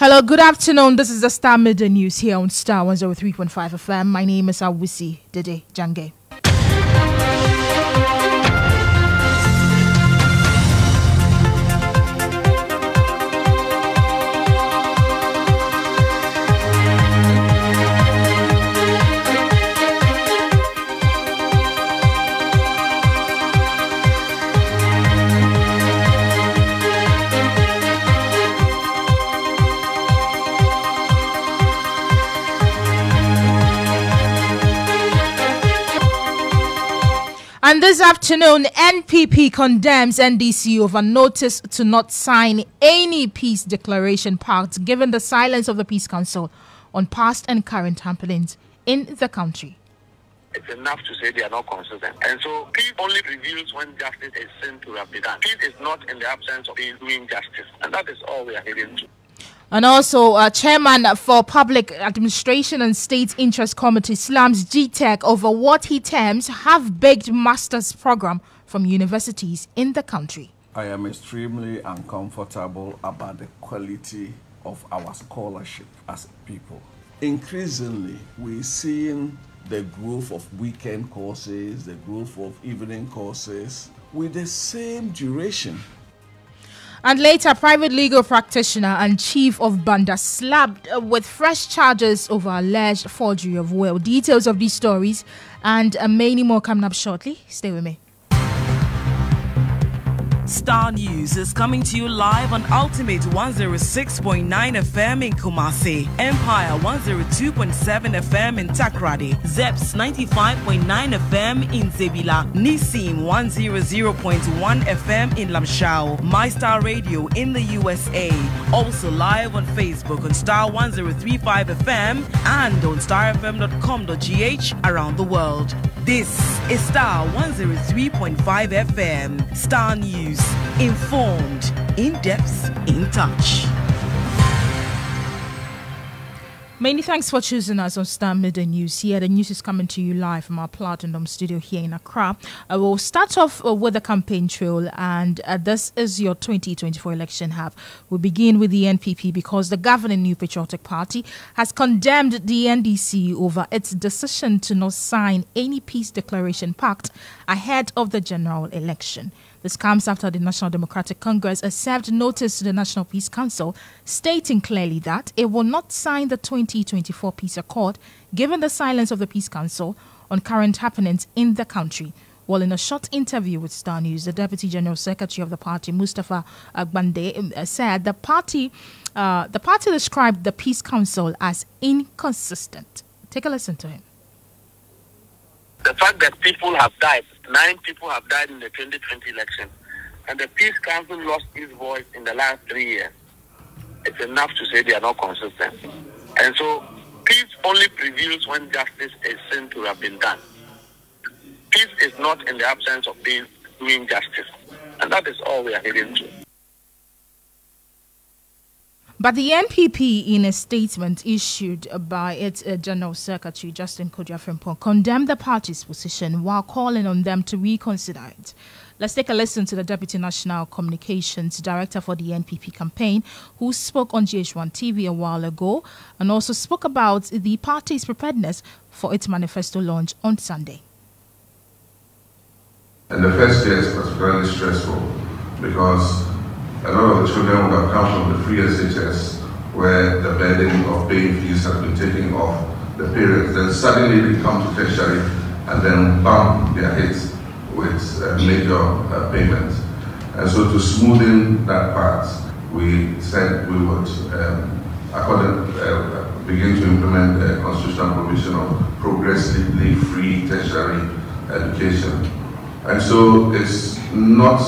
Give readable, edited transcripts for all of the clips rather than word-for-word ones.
Hello, good afternoon. This is the Starr Midday News here on Starr 103.5 FM. My name is Awisi, Dede, Jange. And this afternoon, NPP condemns NDC over notice to not sign any peace declaration pact given the silence of the Peace Council on past and current happenings in the country. It's enough to say they are not consistent. And so peace only reveals when justice is seen to have been done. Peace is not in the absence of doing justice. And that is all we are heading to. And also, Chairman for Public Administration and State Interest Committee slams GTech over what he terms half-baked master's program from universities in the country. I am extremely uncomfortable about the quality of our scholarship as people. Increasingly, we're seeing the growth of weekend courses, the growth of evening courses with the same duration. And later, private legal practitioner and chief of Banda slapped with fresh charges over alleged forgery of will. Details of these stories and many more coming up shortly. Stay with me. Starr News is coming to you live on Ultimate 106.9 FM in Kumasi, Empire 102.7 FM in Takrady, Zeps 95.9 FM in Zebila, Nissim 100.1 FM in Lamshao, MyStar Radio in the USA, also live on Facebook on Starr 103.5 FM and on starfm.com.gh around the world. This is Starr 103.5 FM, Starr News. Informed, in depth, in touch. Many thanks for choosing us on Starr Midday News. Here, the news is coming to you live from our Platinum studio here in Accra. We'll start off with the campaign trail, and this is your 2024 election hub. We'll begin with the NPP because the governing New Patriotic Party has condemned the NDC over its decision to not sign any peace declaration pact ahead of the general election. This comes after the National Democratic Congress served notice to the National Peace Council stating clearly that it will not sign the 2024 peace accord given the silence of the Peace Council on current happenings in the country. Well, in a short interview with Starr News, the Deputy General Secretary of the party, Mustafa Agbande, said the party described the Peace Council as inconsistent. Take a listen to him. The fact that people have died, 9 people have died in the 2020 election, and the Peace Council lost its voice in the last 3 years, it's enough to say they are not consistent. And so peace only prevails when justice is seen to have been done. Peace is not in the absence of doing justice. And that is all we are heading to. But the NPP, in a statement issued by its General Secretary, Justin Kodia-Frimpong, condemned the party's position while calling on them to reconsider it. Let's take a listen to the Deputy National Communications Director for the NPP campaign, who spoke on GH1 TV a while ago and also spoke about the party's preparedness for its manifesto launch on Sunday. And the first year is particularly stressful because a lot of the children would have come from the free SHS where the burden of paying fees has been taken off the parents. Then suddenly they come to tertiary and then bam, they are hit with major payments. And so to smoothen that part, we said we would begin to implement a constitutional provision of progressively free tertiary education. And so it's not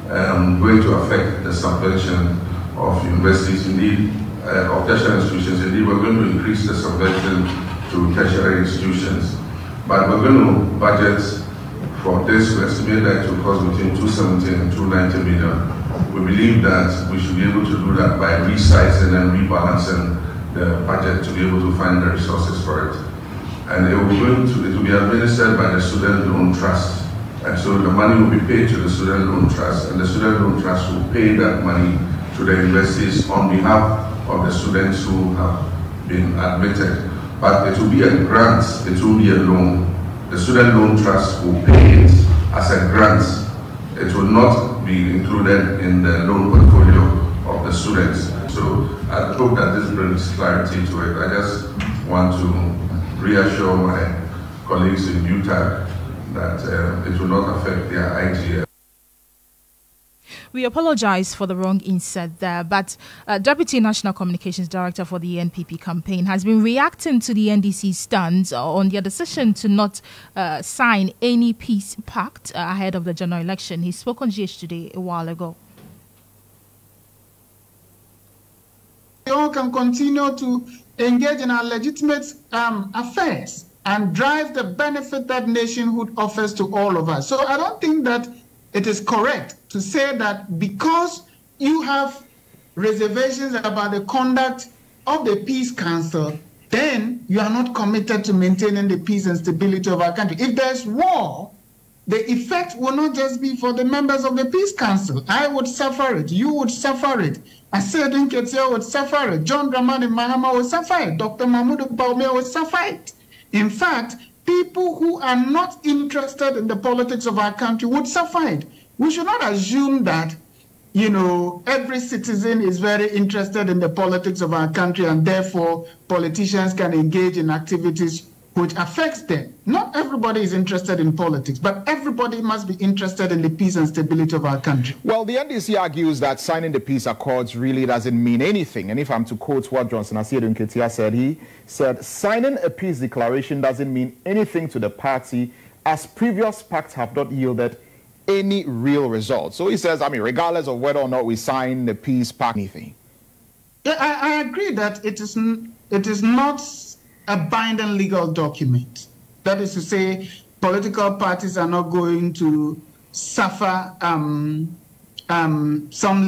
going to affect the subvention of universities, indeed, of tertiary institutions. Indeed, we're going to increase the subvention to tertiary institutions. But we're going to budget for this. We estimate that it will cost between 270 and 290 million. We believe that we should be able to do that by resizing and rebalancing the budget to be able to find the resources for it. And it will be administered by the Student Loan Trust. And so the money will be paid to the Student Loan Trust, and the Student Loan Trust will pay that money to the universities on behalf of the students who have been admitted. But it will be a grant, it will be a loan. The Student Loan Trust will pay it as a grant. It will not be included in the loan portfolio of the students. So I hope that this brings clarity to it. I just want to reassure my colleagues in UTAG that it will not affect their IGF. We apologize for the wrong insert there, but Deputy National Communications Director for the NPP campaign has been reacting to the NDC's stance on their decision to not sign any peace pact ahead of the general election. He spoke on GH today a while ago. We all can continue to engage in our legitimate affairs and drive the benefit that nationhood offers to all of us. So I don't think that it is correct to say that because you have reservations about the conduct of the Peace Council, then you are not committed to maintaining the peace and stability of our country. If there's war, the effect will not just be for the members of the Peace Council. I would suffer it. You would suffer it. Asedin Ketia would suffer it. John Dramani Mahama would suffer it. Dr. Mahmoud Bawumia would suffer it. In fact, people who are not interested in the politics of our country would suffer it. We should not assume that, you know, every citizen is very interested in the politics of our country and therefore politicians can engage in activities which affects them. Not everybody is interested in politics, but everybody must be interested in the peace and stability of our country. Well, the NDC argues that signing the peace accords really doesn't mean anything. And if I'm to quote what Johnson Asiedu Nketia said, he said, signing a peace declaration doesn't mean anything to the party as previous pacts have not yielded any real result. So he says, I mean, regardless of whether or not we sign the peace pact, anything. Yeah, I agree that it is not a binding legal document. That is to say, political parties are not going to suffer some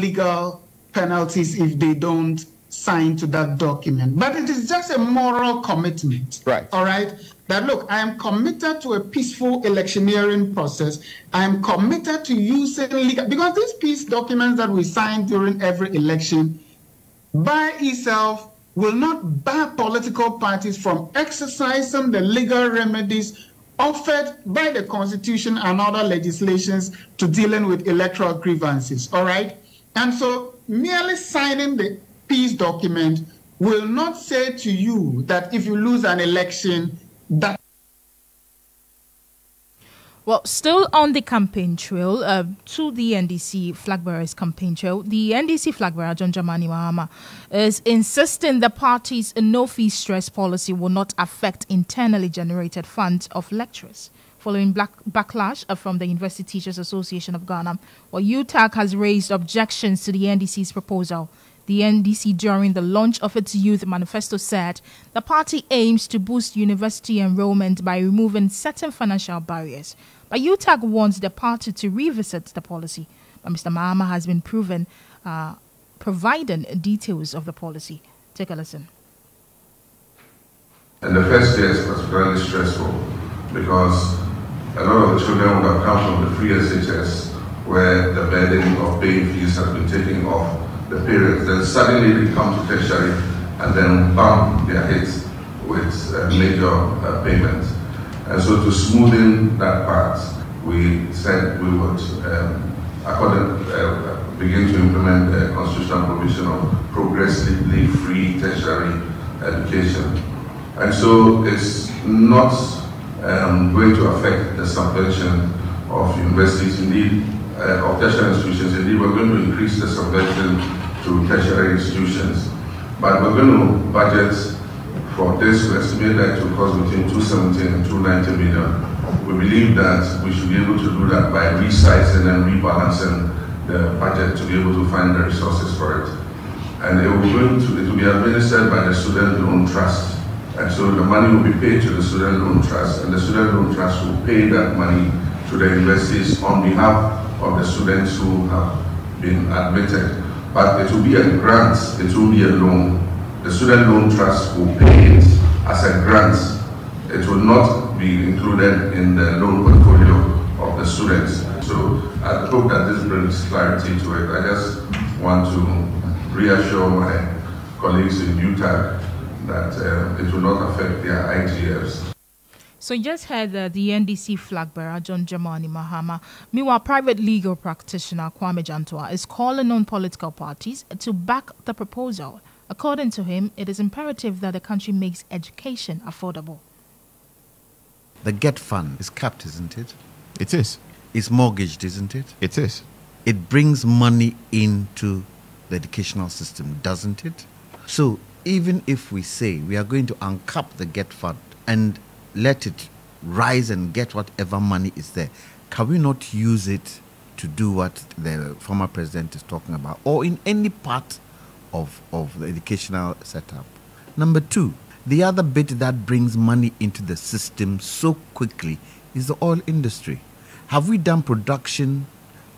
legal penalties if they don't sign to that document. But it is just a moral commitment. Right. All right? That, look, I am committed to a peaceful electioneering process. I am committed to using legal, because these peace documents that we sign during every election by itself will not bar political parties from exercising the legal remedies offered by the Constitution and other legislations to dealing with electoral grievances, all right? And so merely signing the peace document will not say to you that if you lose an election, that... Well, still on the campaign trail, to the NDC flag bearers campaign trail, the NDC flag bearer, John Dramani Mahama, is insisting the party's no-fee stress policy will not affect internally generated funds of lecturers. Following backlash from the University Teachers Association of Ghana, well, UTAG has raised objections to the NDC's proposal. The NDC, during the launch of its youth manifesto, said the party aims to boost university enrollment by removing certain financial barriers. But UTAG wants the party to revisit the policy. But Mr. Mahama has been providing details of the policy. Take a listen. And the first year is particularly stressful because a lot of the children would have come from the free SHS where the burden of paying fees has been taken off the parents. Then suddenly they come to tertiary and then bam, they are hit with major payments. And so to smoothen that part, we said we would begin to implement a constitutional provision of progressively free tertiary education. And so it's not going to affect the subvention of universities, indeed, of tertiary institutions. Indeed, we're going to increase the subvention to tertiary institutions. But we're going to budget for this. We estimate that to cost between 270 and 290 million. We believe that we should be able to do that by resizing and rebalancing the budget to be able to find the resources for it. And it will be administered by the Student Loan Trust. And so the money will be paid to the Student Loan Trust, and the Student Loan Trust will pay that money to the universities on behalf of the students who have been admitted. But it will be a grant, it will be a loan. The Student Loan Trust will pay it as a grant. It will not be included in the loan portfolio of the students. So I hope that this brings clarity to it. I just want to reassure my colleagues in UTAG that it will not affect their IGFs. So you just heard the NDC flag bearer, John Dramani Mahama. Meanwhile, private legal practitioner Kwame Jantua is calling on political parties to back the proposal. According to him, it is imperative that the country makes education affordable. The GET fund is capped, isn't it? It is. It's mortgaged, isn't it? It is. It brings money into the educational system, doesn't it? So even if we say we are going to uncap the GET fund and let it rise and get whatever money is there, can we not use it to do what the former president is talking about, or in any part of the educational setup? Number two, the other bit that brings money into the system so quickly is the oil industry. Have we done production,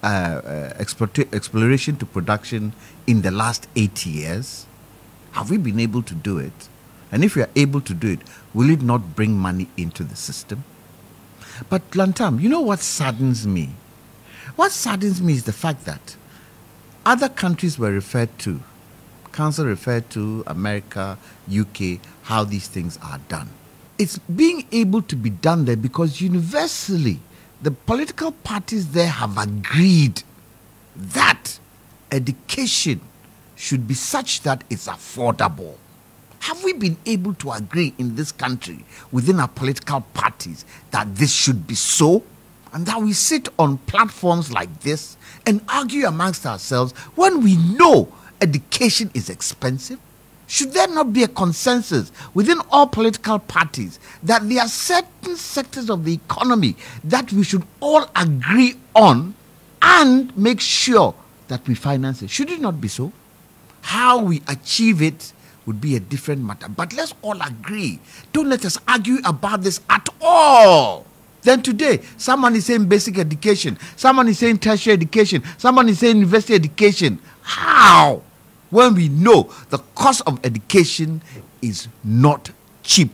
exploration to production in the last 8 years? Have we been able to do it? And if we are able to do it, will it not bring money into the system? But Lantam, you know what saddens me? What saddens me is the fact that other countries were referred to, Council referred to, America, UK, how these things are done. It's being able to be done there because universally the political parties there have agreed that education should be such that it's affordable. Have we been able to agree in this country within our political parties that this should be so? And that we sit on platforms like this and argue amongst ourselves when we know education is expensive? Should there not be a consensus within all political parties that there are certain sectors of the economy that we should all agree on and make sure that we finance it? Should it not be so? How we achieve it would be a different matter. But let's all agree. Don't let us argue about this at all. Then today, someone is saying basic education, someone is saying tertiary education, someone is saying university education. How? When we know the cost of education is not cheap.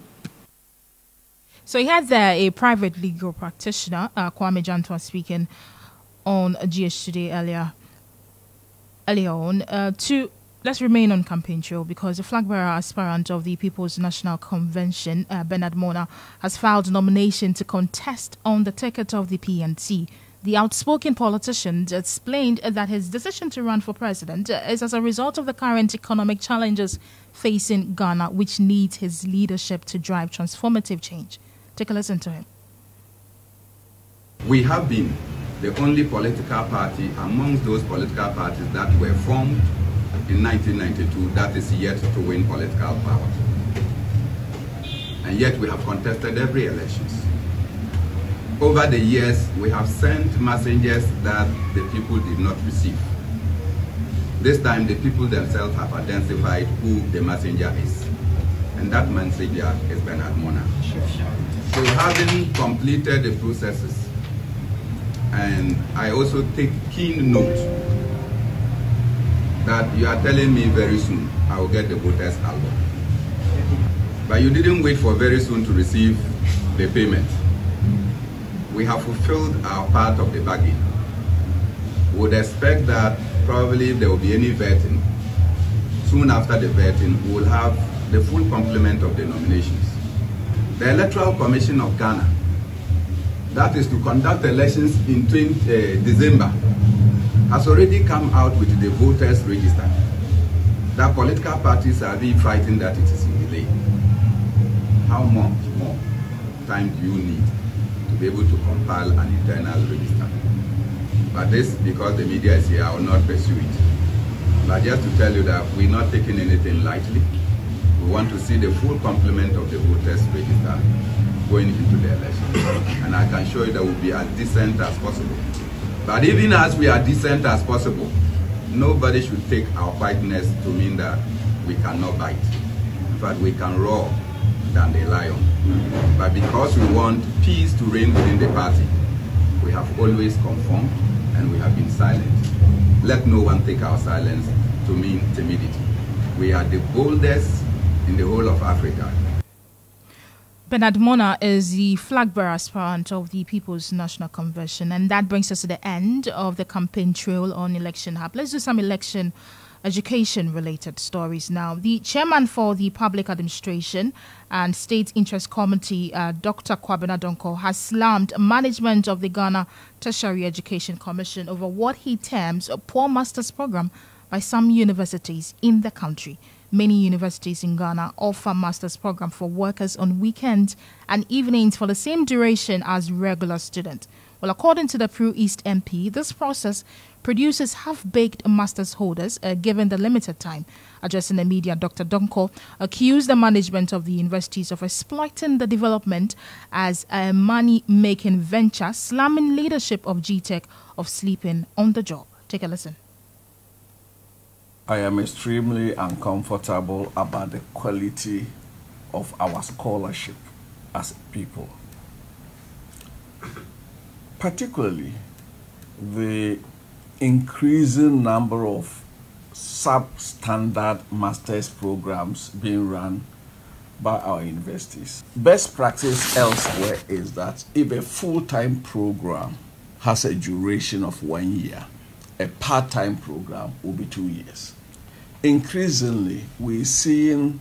So he had there a private legal practitioner, Kwame Jantua, speaking on GH Today earlier on. Let's remain on campaign trail because the flag bearer aspirant of the People's National Convention, Bernard Mona, has filed a nomination to contest on the ticket of the PNC. The outspoken politician explained that his decision to run for president is as a result of the current economic challenges facing Ghana, which needs his leadership to drive transformative change. Take a listen to him. We have been the only political party amongst those political parties that were formed in 1992 that is yet to win political power. And yet we have contested every elections. Over the years, we have sent messengers that the people did not receive. This time, the people themselves have identified who the messenger is. And that messenger is Bernard Mona. So having completed the processes, and I also take keen note that you are telling me very soon I will get the voters album. But you didn't wait for very soon to receive the payment. We have fulfilled our part of the bargain. We would expect that probably if there will be any vetting, soon after the vetting, we will have the full complement of the nominations. The Electoral Commission of Ghana, that is to conduct elections in December, has already come out with the voters register. That political parties are really fighting that it is in delay. How much more time do you need to be able to compile an internal register? But this, because the media is here, I will not pursue it. But just to tell you that we're not taking anything lightly. We want to see the full complement of the voters register going into the election. And I can show you that we'll be as decent as possible. But even as we are decent as possible, nobody should take our quietness to mean that we cannot bite. In fact, we can roar than the lion. But because we want peace to reign within the party, we have always conformed and we have been silent. Let no one take our silence to mean timidity. We are the boldest in the whole of Africa. Bernard Mona is the flag bearer aspirant of the People's National Convention, and that brings us to the end of the campaign trail on Election Hub. Let's do some election education-related stories now. The chairman for the Public Administration and State Interest Committee, Dr. Kwabena Donko, has slammed management of the Ghana Tertiary Education Commission over what he terms a poor master's program by some universities in the country. Many universities in Ghana offer master's program for workers on weekends and evenings for the same duration as regular students. Well, according to the Peru East MP, this process produces half-baked master's holders given the limited time. Addressing the media, Dr. Donko accused the management of the universities of exploiting the development as a money-making venture, slamming leadership of GTech of sleeping on the job. Take a listen. I am extremely uncomfortable about the quality of our scholarship as people. Particularly the increasing number of substandard master's programs being run by our universities. Best practice elsewhere is that if a full-time program has a duration of 1 year, a part-time program will be 2 years. Increasingly, we're seeing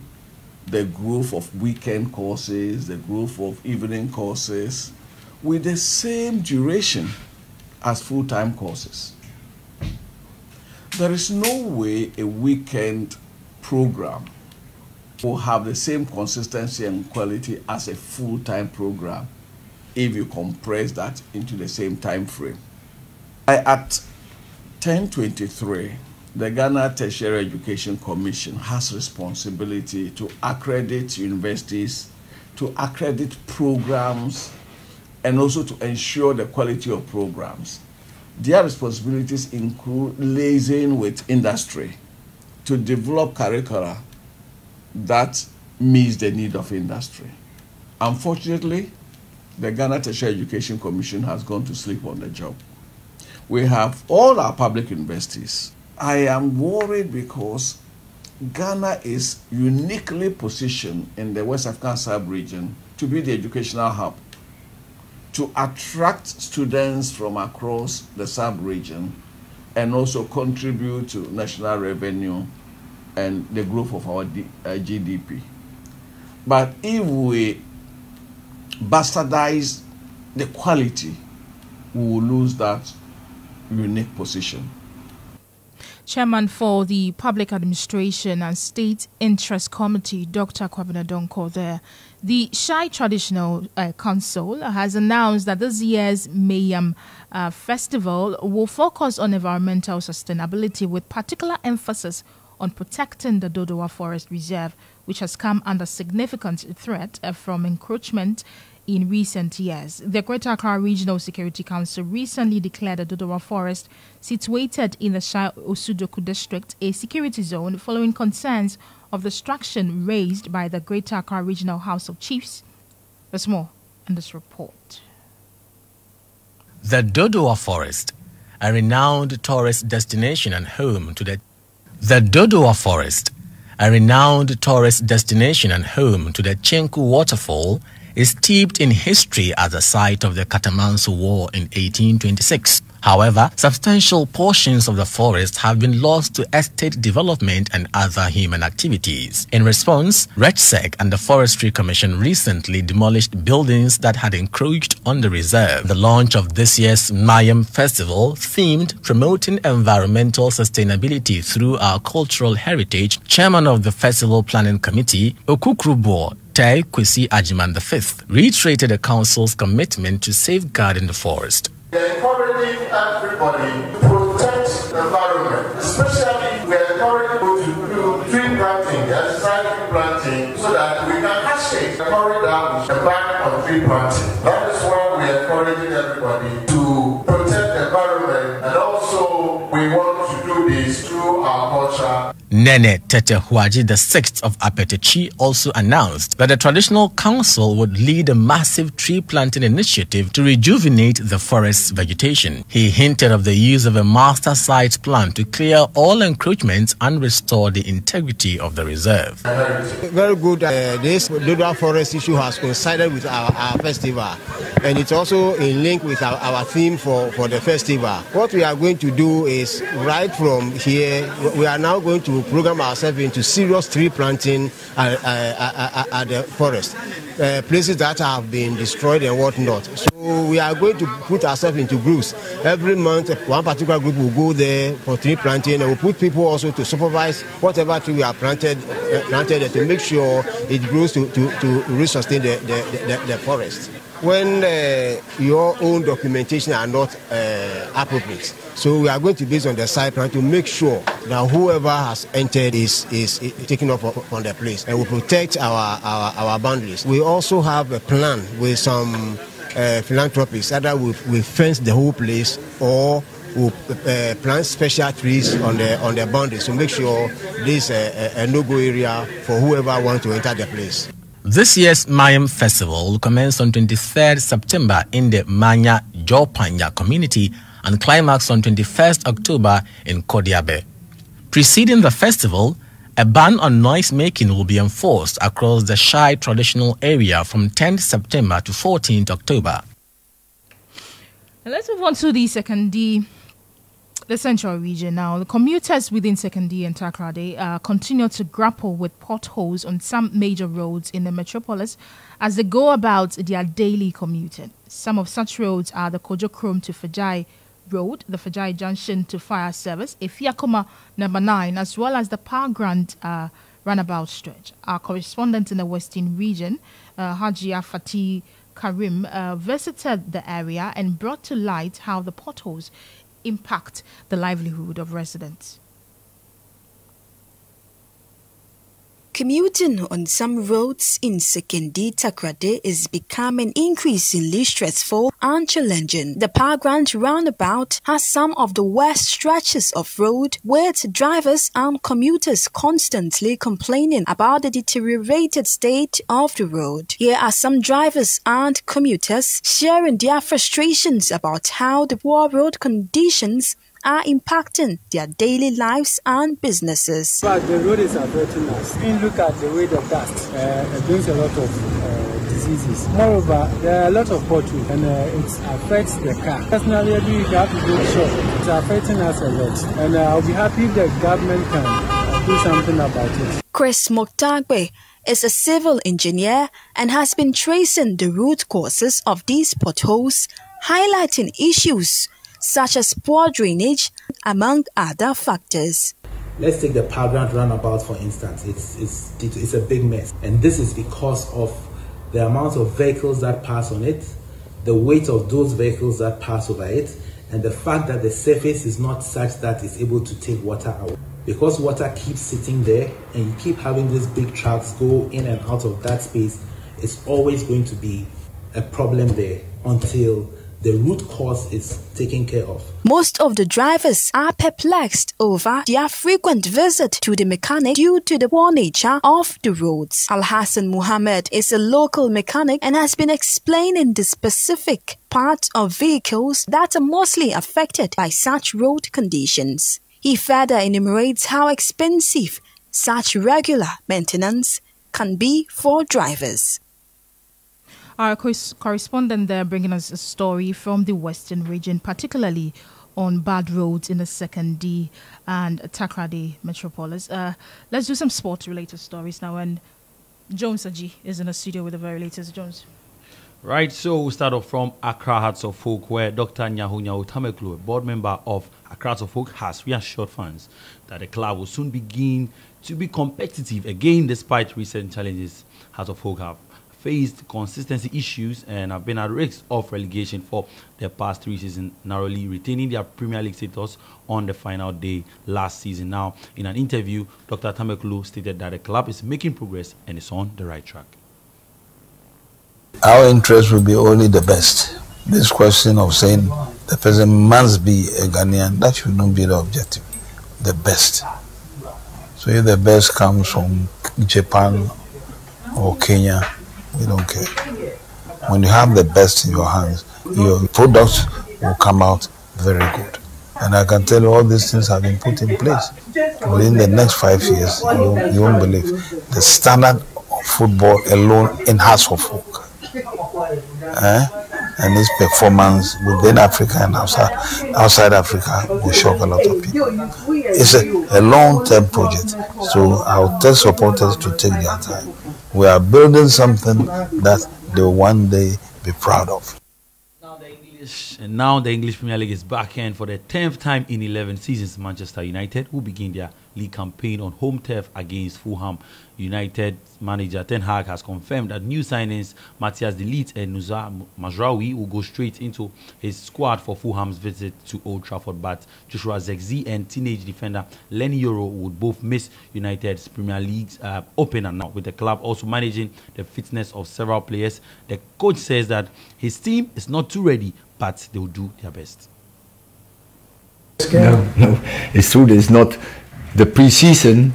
the growth of weekend courses, the growth of evening courses with the same duration as full-time courses. There is no way a weekend program will have the same consistency and quality as a full-time program if you compress that into the same time frame. At 1023, the Ghana Tertiary Education Commission has responsibility to accredit universities, to accredit programs, and also to ensure the quality of programs. Their responsibilities include liaising with industry to develop curricula that meets the need of industry. Unfortunately, the Ghana Tertiary Education Commission has gone to sleep on the job. We have all our public universities. I am worried because Ghana is uniquely positioned in the West African sub-region to be the educational hub, to attract students from across the sub-region and also contribute to national revenue and the growth of our GDP. But if we bastardize the quality, we will lose that unique position. Chairman for the Public Administration and State Interest Committee, Dr. Kwabena Donko there. The Shai Traditional Council has announced that this year's Mayam Festival will focus on environmental sustainability with particular emphasis on protecting the Dodowa Forest Reserve, which has come under significant threat from encroachment in recent years. The Greater Accra Regional Security Council recently declared the Dodowa Forest, situated in the Shai Osudoku district, a security zone following concerns of destruction raised by the Greater Accra Regional House of Chiefs. There's more in this report. The Dodowa Forest, a renowned tourist destination and home to the Chenku waterfall, is steeped in history as the site of the Katamanso War in 1826. However, substantial portions of the forest have been lost to estate development and other human activities. In response, REDSEC and the Forestry Commission recently demolished buildings that had encroached on the reserve. The launch of this year's Mayam Festival, themed Promoting Environmental Sustainability Through Our Cultural Heritage, Chairman of the Festival Planning Committee, Okukrubo Tai Kwesi Ajiman V, reiterated the Council's commitment to safeguarding the forest. We are encouraging everybody to protect the environment, especially we are encouraging people to do tree planting, tree planting, so that we can hashtag the corridor the back of tree planting. That is why we are encouraging everybody to protect the environment, and also we want to do this through our culture. Nene Tete Huaji VI of Apetechi also announced that the traditional council would lead a massive tree planting initiative to rejuvenate the forest's vegetation. He hinted of the use of a master site plan to clear all encroachments and restore the integrity of the reserve. Very good. This Dodo forest issue has coincided with our festival, and it's also in link with our theme for the festival. What we are going to do is, right from here, we are now going to program ourselves into serious tree planting at the forest, places that have been destroyed and whatnot. So we are going to put ourselves into groups. Every month, one particular group will go there for tree planting, and we'll put people also to supervise whatever tree we have planted to make sure it grows to resustain the forest. When your own documentation are not appropriate, so we are going to base on the site plan to make sure that whoever has entered is taken off on the place, and we protect our boundaries. We also have a plan with some philanthropists, either we fence the whole place or we plant special trees on the boundaries to make sure this is a no-go area for whoever wants to enter the place. This year's Mayam Festival will commence on 23rd September in the Manya Jopanya community and climax on 21st October in Kodiabe. Preceding the festival, a ban on noise making will be enforced across the Shai traditional area from 10th September to 14th October. Let's move on to the central region now. The commuters within Sekondi and Takoradi continue to grapple with potholes on some major roads in the metropolis as they go about their daily commuting. Some of such roads are the Kojo Krom to Fajai Road, the Fajai Junction to Fire Service, Efiakoma number 9, as well as the Power Grant roundabout stretch. Our correspondent in the Western region, Hajia Fatih Karim, visited the area and brought to light how the potholes impact the livelihood of residents. Commuting on some roads in Sekondi Takoradi is becoming increasingly stressful and challenging. The Power Grant roundabout has some of the worst stretches of road, with drivers and commuters constantly complaining about the deteriorated state of the road. Here are some drivers and commuters sharing their frustrations about how the poor road conditions are impacting their daily lives and businesses. But the road is affecting us. When you look at the way the dust, it brings a lot of diseases. Moreover, there are a lot of potholes and it affects the car. Personally, you have to go short. It's affecting us a lot. And I'll be happy if the government can do something about it. Chris Moktagbe is a civil engineer and has been tracing the root causes of these potholes, highlighting issues such as poor drainage, among other factors. Let's take the Power Grant roundabout for instance. It's a big mess, and this is because of the amount of vehicles that pass on it, the weight of those vehicles that pass over it, and the fact that the surface is not such that it's able to take water out. Because water keeps sitting there, and you keep having these big trucks go in and out of that space, it's always going to be a problem there until the root cause is taken care of. Most of the drivers are perplexed over their frequent visit to the mechanic due to the poor nature of the roads. Al-Hassan Muhammad is a local mechanic and has been explaining the specific parts of vehicles that are mostly affected by such road conditions. He further enumerates how expensive such regular maintenance can be for drivers. Our correspondent there bringing us a story from the Western region, particularly on bad roads in the Sekondi and Takoradi metropolis. Let's do some sport-related stories now, and Jones Aji is in the studio with the very latest. Jones. Right, so we'll start off from Accra Hearts of Folk, where Dr. Nyahu Tameklu, a board member of Accra Hearts of Folk, has reassured fans that the club will soon begin to be competitive again despite recent challenges. Hearts of Folk have faced consistency issues and have been at risk of relegation for the past 3 seasons, narrowly retaining their Premier League status on the final day last season. Now, in an interview, Dr. Tameklu stated that the club is making progress and is on the right track. Our interest will be only the best. This question of saying the person must be a Ghanaian, that should not be the objective. The best. So if the best comes from Japan or Kenya, we don't care. When you have the best in your hands, your products will come out very good. And I can tell you all these things have been put in place. Within the next 5 years, you won't believe the standard of football alone in Hearts of Oak. And its performance within Africa and outside Africa will shock a lot of people. It's a long-term project, so I'll tell supporters to take their time. We are building something that they will one day be proud of. Now the English Premier League is back in for the 10th time in 11 seasons. Manchester United will begin their league campaign on home turf against Fulham. United manager Ten Hag has confirmed that new signings Matthias De Ligt and Nusa Mazraoui will go straight into his squad for Fulham's visit to Old Trafford, but Joshua Zirkzee and teenage defender Lenny Yoro would both miss United's Premier League's opener now, with the club also managing the fitness of several players. The coach says that his team is not too ready, but they will do their best. No, it's true. It's not the pre-season,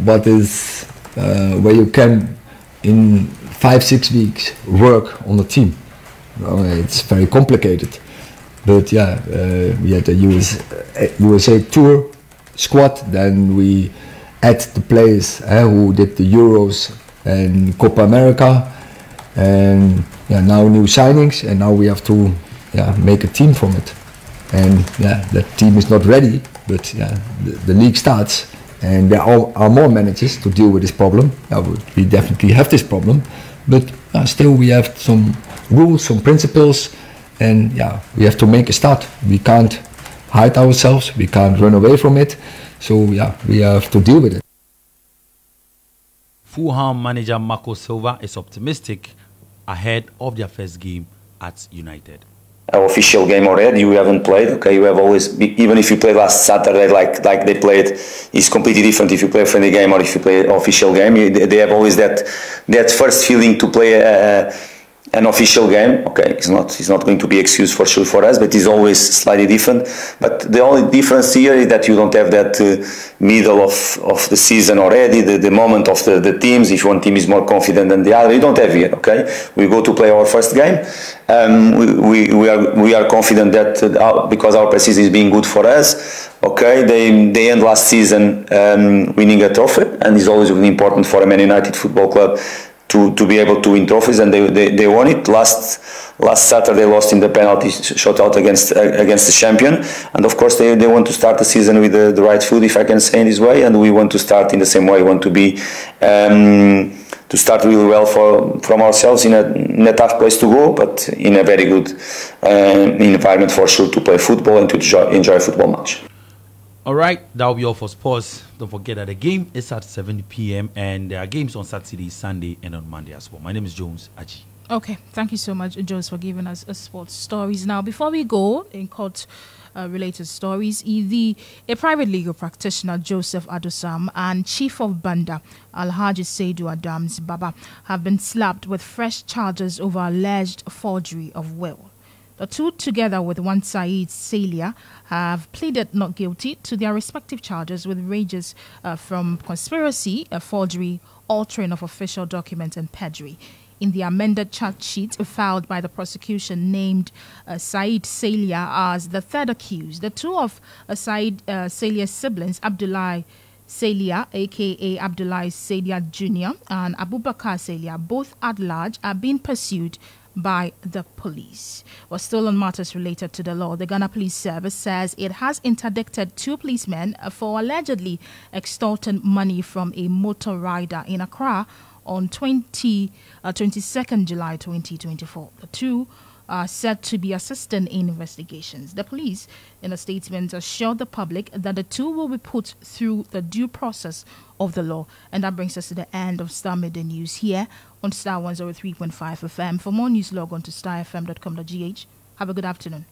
but is where you can in 5-6 weeks work on the team. It's very complicated, but yeah, we had the USA tour squad. Then we add the players who did the Euros and Copa America, and yeah, now new signings, and now we have to make a team from it. And yeah, that team is not ready, but yeah, the league starts, and there are more managers to deal with this problem. We definitely have this problem, but still we have some rules, some principles, and yeah, we have to make a start. We can't hide ourselves, we can't run away from it, so yeah, we have to deal with it. Fulham manager Marco Silva is optimistic ahead of their first game at United. Our official game already, we haven't played. Okay, you have always, even if you play last Saturday like they played, it's completely different if you play a friendly game or if you play an official game. They have always that first feeling to play an official game. Okay, it's not going to be excuse for sure for us, but it's always slightly different. But the only difference here is that you don't have that middle of the season already, the moment of the teams. If one team is more confident than the other, you don't have here. Okay, we go to play our first game. We are confident that because our preseason is being good for us. Okay, they end last season winning a trophy, and it's always really important for a Man United football club to be able to win trophies, and they won it. Last Saturday lost in the penalty shootout against the champion, and of course they want to start the season with the right foot, if I can say in this way, and we want to start in the same way. We want to be to start really well from ourselves in a tough place to go, but in a very good environment for sure to play football and to enjoy a football match. All right, that will be all for sports. Don't forget that the game is at 7 p.m. and there are games on Saturday, Sunday, and on Monday as well. My name is Jones Aji. Okay, thank you so much, Jones, for giving us sports stories. Now, before we go in court related stories, a private legal practitioner, Joseph Adosam, and Chief of Banda, Alhaji Seidu Adams Baba, have been slapped with fresh charges over alleged forgery of will. The two, together with one Said Salia, have pleaded not guilty to their respective charges with ranges from conspiracy, forgery, altering of official documents, and perjury. In the amended charge sheet filed by the prosecution, named Said Salia as the third accused. The two of Said Salia's siblings, Abdullah Salia, aka Abdullah Salia Jr., and Abubakar Salia, both at large, are being pursued by the police. Well, still on matters related to the law, the Ghana Police Service says it has interdicted two policemen for allegedly extorting money from a motor rider in Accra on 22nd July 2024. The two are said to be assisting in investigations. The police, in a statement, assured the public that the two will be put through the due process of the law. And that brings us to the end of Star Midday News here on Star 103.5 FM. For more news, log on to starfm.com.gh. Have a good afternoon.